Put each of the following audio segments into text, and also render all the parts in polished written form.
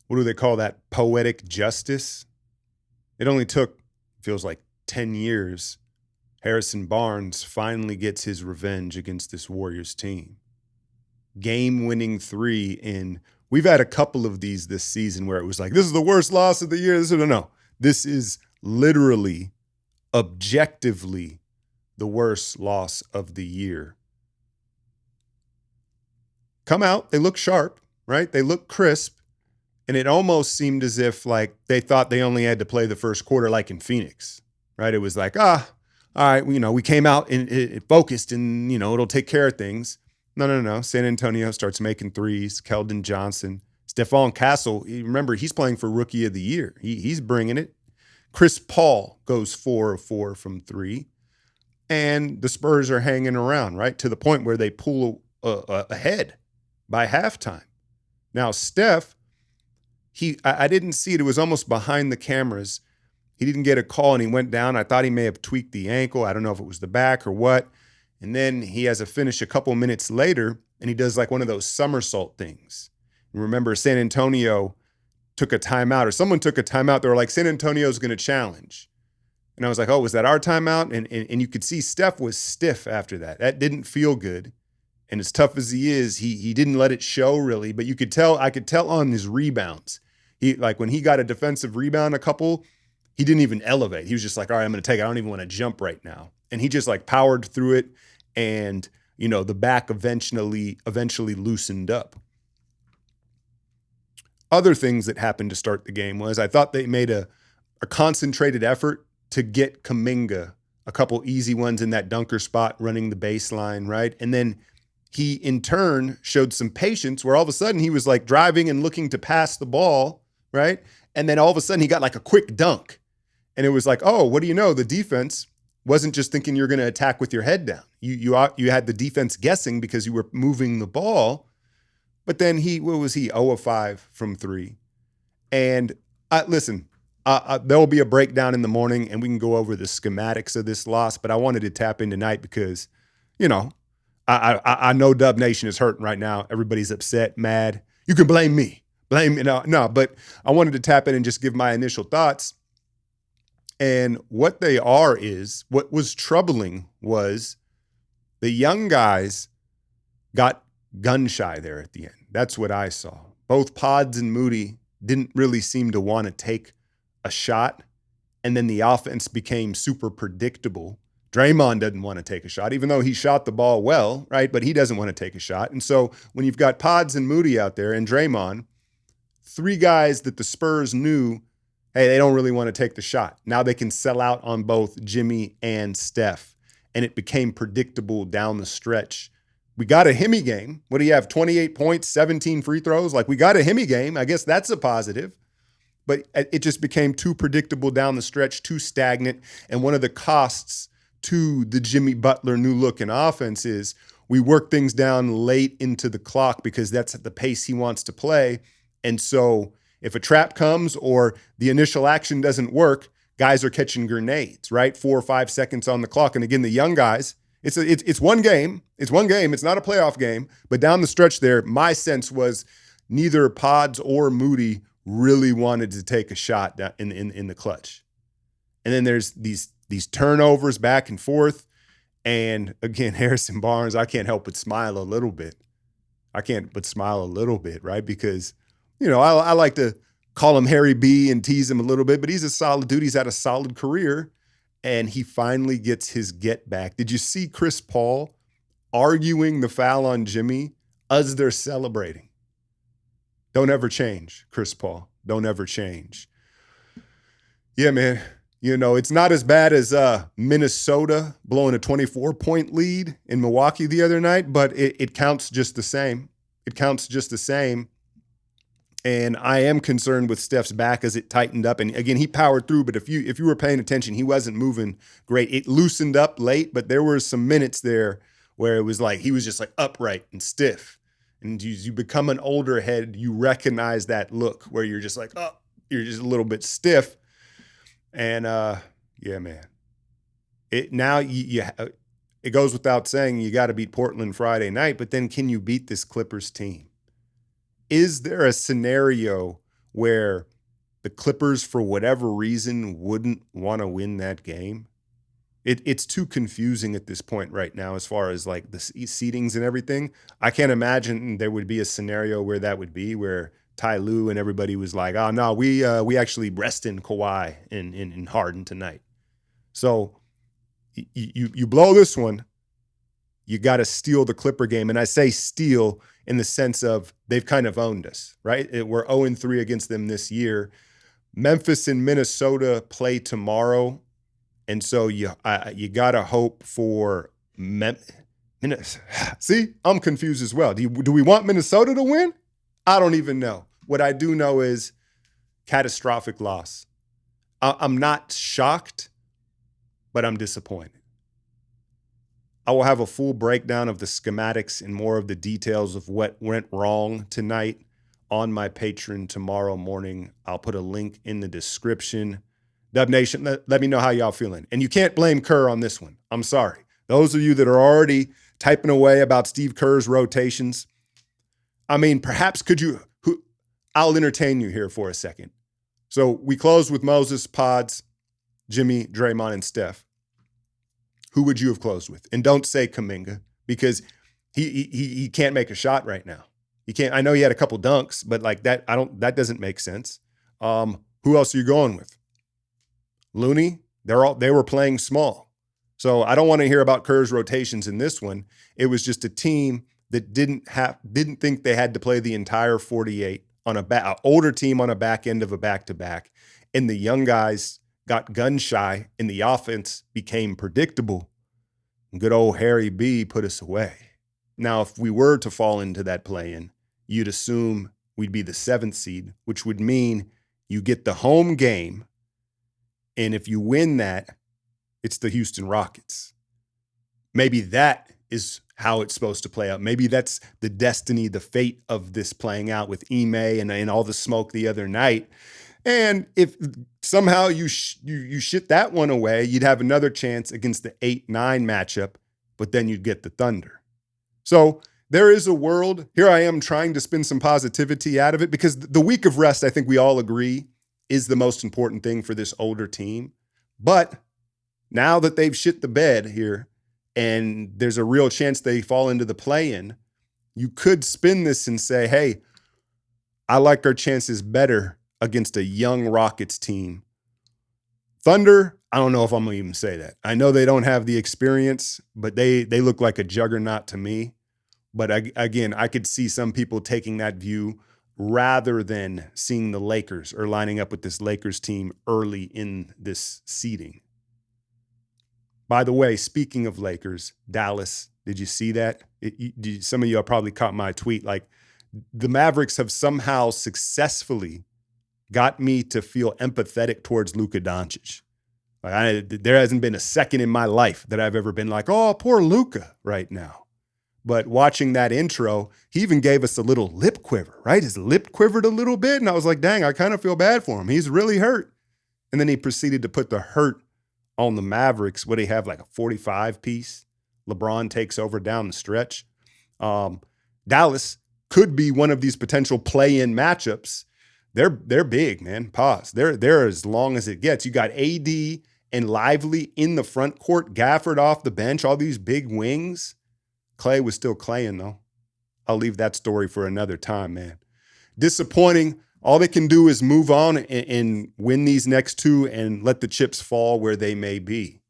what do they call that? Poetic justice. It only took, feels like 10 years. Harrison Barnes finally gets his revenge against this Warriors team. Game-winning three in, we've had a couple of these this season where it was like, this is the worst loss of the year. No. This is literally, objectively, the worst loss of the year. Come out, they look sharp, right? They look crisp. And it almost seemed as if like they thought they only had to play the first quarter like in Phoenix, right? It was like, all right, we came out and it focused and, it'll take care of things. No. San Antonio starts making threes. Keldon Johnson, Stephon Castle, remember, he's playing for Rookie of the Year. He's bringing it. Chris Paul goes 4 of 4 from three. And the Spurs are hanging around, right? To the point where they pull ahead by halftime. Now, Steph, I didn't see it. It was almost behind the cameras. He didn't get a call and he went down. I thought he may have tweaked the ankle. I don't know if it was the back or what. And then he has a finish a couple minutes later and he does like one of those somersault things. And remember, San Antonio took a timeout, or someone took a timeout. They were like, San Antonio's going to challenge. And I was like, oh, was that our timeout? And you could see Steph was stiff after that. That didn't feel good. And as tough as he is, he didn't let it show really, but I could tell on his rebounds. He, like when he got a defensive rebound, he didn't even elevate. He was just like, all right, I'm going to take it. I don't even want to jump right now. And he just like powered through it. And, the back eventually loosened up. Other things that happened to start the game was I thought they made a concentrated effort to get Kuminga a couple easy ones in that dunker spot running the baseline, right? And then he in turn showed some patience where all of a sudden he was like driving and looking to pass the ball, right? And then all of a sudden he got like a quick dunk. And it was like, oh, what do you know? The defense wasn't just thinking you're going to attack with your head down. You had the defense guessing because you were moving the ball. But then what was he? 0 of 5 from three. And listen, there will be a breakdown in the morning and we can go over the schematics of this loss. But I wanted to tap in tonight because, I know Dub Nation is hurting right now. Everybody's upset, mad. You can blame me. But I wanted to tap in and just give my initial thoughts. And what was troubling was the young guys got gun shy there at the end. That's what I saw. Both Pods and Moody didn't really seem to want to take a shot. And then the offense became super predictable. Draymond doesn't want to take a shot, even though he shot the ball well, right? But he doesn't want to take a shot. And so when you've got Pods and Moody out there and Draymond, three guys that the Spurs knew, hey, they don't really want to take the shot. Now they can sell out on both Jimmy and Steph. And it became predictable down the stretch. We got a Hemi game. What do you have? 28 points, 17 free throws. Like we got a Hemi game. I guess that's a positive. But it just became too predictable down the stretch, too stagnant. And one of the costs to the Jimmy Butler new look in offense is we work things down late into the clock because that's at the pace he wants to play. And so if a trap comes or the initial action doesn't work, guys are catching grenades, right? 4 or 5 seconds on the clock. And again, the young guys, it's one game. It's one game. It's not a playoff game. But down the stretch there, my sense was neither Pods or Moody really wanted to take a shot in the clutch. And then there's these turnovers back and forth. And again, Harrison Barnes, I can't help but smile a little bit. Right? Because, I like to call him Harry B and tease him a little bit, but he's a solid dude. He's had a solid career, and he finally gets his get back. Did you see Chris Paul arguing the foul on Jimmy as they're celebrating? Don't ever change, Chris Paul. Don't ever change. Yeah, man. It's not as bad as Minnesota blowing a 24-point lead in Milwaukee the other night, but it counts just the same. And I am concerned with Steph's back as it tightened up. And again, he powered through, but if you were paying attention, he wasn't moving great. It loosened up late, but there were some minutes there where it was like he was just like upright and stiff. And you become an older head, you recognize that look where you're just like, oh, you're just a little bit stiff. And yeah, man. It goes without saying you got to beat Portland Friday night, but then can you beat this Clippers team? Is there a scenario where the Clippers, for whatever reason, wouldn't want to win that game. It's too confusing at this point right now as far as like the seedings and everything. I can't imagine there would be a scenario where that would be where Ty Lue and everybody was like, oh, no, we actually rested Kawhi and Harden tonight. So you blow this one, you got to steal the Clipper game. And I say steal in the sense of they've kind of owned us, right? We're 0-3 against them this year. Memphis and Minnesota play tomorrow. And so you got to hope for See, I'm confused as well. Do we want Minnesota to win? I don't even know. What I do know is catastrophic loss. I'm not shocked, but I'm disappointed. I will have a full breakdown of the schematics and more of the details of what went wrong tonight on my Patreon tomorrow morning. I'll put a link in the description. Dub Nation, let me know how y'all feeling. And you can't blame Kerr on this one. I'm sorry. Those of you that are already typing away about Steve Kerr's rotations, I mean, perhaps I'll entertain you here for a second. So we closed with Moses, Pods, Jimmy, Draymond, and Steph. Who would you have closed with? And don't say Kuminga because he can't make a shot right now. He can't. I know he had a couple dunks, but like that, that doesn't make sense. Who else are you going with? Looney? They were playing small. So I don't want to hear about Kerr's rotations in this one. It was just a team that didn't think they had to play the entire 48 on an older team on a back end of a back-to-back. And the young guys got gun shy and the offense became predictable. Good old Harry B put us away. Now, if we were to fall into that play-in, you'd assume we'd be the 7th seed, which would mean you get the home game. And if you win that, it's the Houston Rockets. Maybe that is how it's supposed to play out. Maybe that's the destiny, the fate of this playing out with Ime and all the smoke the other night. And if somehow you shit that one away, you'd have another chance against the 8-9 matchup, but then you'd get the Thunder. So there is a world. Here I am trying to spin some positivity out of it because the week of rest, I think we all agree, is the most important thing for this older team. But now that they've shit the bed here and there's a real chance they fall into the play-in, you could spin this and say, hey, I like our chances better against a young Rockets team. Thunder, I don't know if I'm going to even say that. I know they don't have the experience, but they look like a juggernaut to me. But again, I could see some people taking that view rather than seeing the Lakers or lining up with this Lakers team early in this seeding. By the way, speaking of Lakers, Dallas, did you see that? Some of you probably caught my tweet. Like, the Mavericks have somehow successfully got me to feel empathetic towards Luka Doncic. There hasn't been a second in my life that I've ever been like, oh, poor Luka right now. But watching that intro, he even gave us a little lip quiver, right? His lip quivered a little bit. And I was like, dang, I kind of feel bad for him. He's really hurt. And then he proceeded to put the hurt on the Mavericks. What, they have like a 45 piece. LeBron takes over down the stretch. Dallas could be one of these potential play-in matchups. They're big, man. Pause. They're as long as it gets. You got AD and Lively in the front court, Gafford off the bench, all these big wings. Clay was still claying, though. I'll leave that story for another time, man. Disappointing. All they can do is move on and win these next two and let the chips fall where they may be.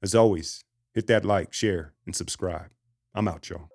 As always, hit that like, share, and subscribe. I'm out, y'all.